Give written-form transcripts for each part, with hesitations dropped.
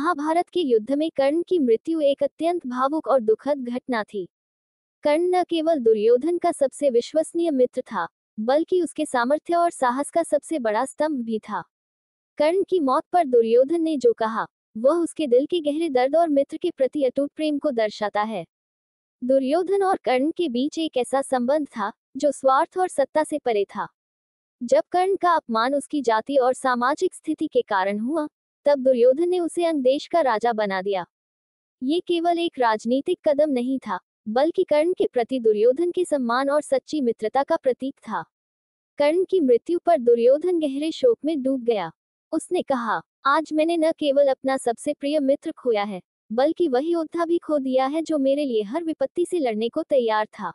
महाभारत के युद्ध में कर्ण की मृत्यु एक अत्यंत भावुक और दुखद घटना थी। कर्ण न केवल दुर्योधन का सबसे विश्वसनीय मित्र था, बल्कि उसके सामर्थ्य और साहस का सबसे बड़ा स्तंभ भी था। कर्ण की मौत पर दुर्योधन ने जो कहा, वह उसके दिल के गहरे दर्द और मित्र के प्रति अटूट प्रेम को दर्शाता है। दुर्योधन और कर्ण के बीच एक ऐसा संबंध था, जो स्वार्थ और सत्ता से परे था। जब कर्ण का अपमान उसकी जाति और सामाजिक स्थिति के कारण हुआ, तब दुर्योधन ने उसे अंग देश का राजा बना दिया। ये केवल एक राजनीतिक कदम नहीं था, बल्कि कर्ण के प्रति दुर्योधन के सम्मान और सच्ची मित्रता का प्रतीक था। कर्ण की मृत्यु पर दुर्योधन गहरे शोक में डूब गया। उसने कहा, आज मैंने न केवल अपना सबसे प्रिय मित्र खोया है, बल्कि वही योद्धा भी खो दिया है जो मेरे लिए हर विपत्ति से लड़ने को तैयार था।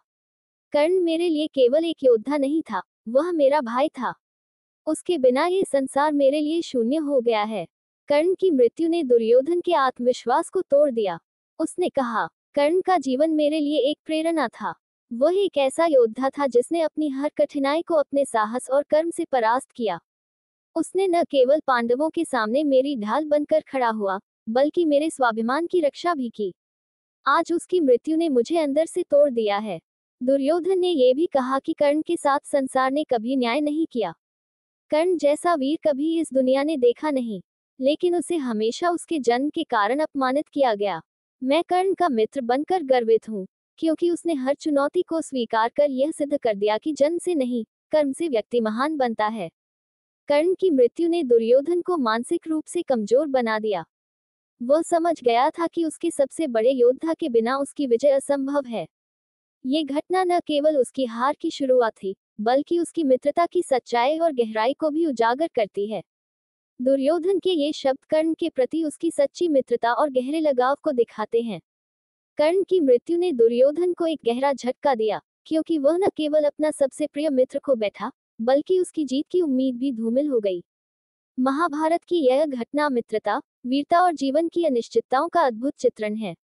कर्ण मेरे लिए केवल एक योद्धा नहीं था, वह मेरा भाई था। उसके बिना ये संसार मेरे लिए शून्य हो गया है। कर्ण की मृत्यु ने दुर्योधन के आत्मविश्वास को तोड़ दिया। उसने कहा, कर्ण का जीवन मेरे लिए एक प्रेरणा था। वह एक ऐसा योद्धा था जिसने अपनी हर कठिनाई को अपने साहस और कर्म से परास्त किया। उसने न केवल पांडवों के सामने मेरी ढाल बनकर खड़ा हुआ, बल्कि मेरे स्वाभिमान की रक्षा भी की। आज उसकी मृत्यु ने मुझे अंदर से तोड़ दिया है। दुर्योधन ने यह भी कहा कि कर्ण के साथ संसार ने कभी न्याय नहीं किया। कर्ण जैसा वीर कभी इस दुनिया ने देखा नहीं, लेकिन उसे हमेशा उसके जन्म के कारण अपमानित किया गया। मैं कर्ण का मित्र बनकर गर्वित हूँ, क्योंकि उसने हर चुनौती को स्वीकार कर यह सिद्ध कर दिया कि जन्म से नहीं, कर्म से व्यक्ति महान बनता है। कर्ण की मृत्यु ने दुर्योधन को मानसिक रूप से कमजोर बना दिया। वह समझ गया था कि उसके सबसे बड़े योद्धा के बिना उसकी विजय असंभव है। ये घटना न केवल उसकी हार की शुरुआत थी, बल्कि उसकी मित्रता की सच्चाई और गहराई को भी उजागर करती है। दुर्योधन के ये शब्द कर्ण के प्रति उसकी सच्ची मित्रता और गहरे लगाव को दिखाते हैं। कर्ण की मृत्यु ने दुर्योधन को एक गहरा झटका दिया, क्योंकि वह न केवल अपना सबसे प्रिय मित्र खो बैठा, बल्कि उसकी जीत की उम्मीद भी धूमिल हो गई। महाभारत की यह घटना मित्रता, वीरता और जीवन की अनिश्चितताओं का अद्भुत चित्रण है।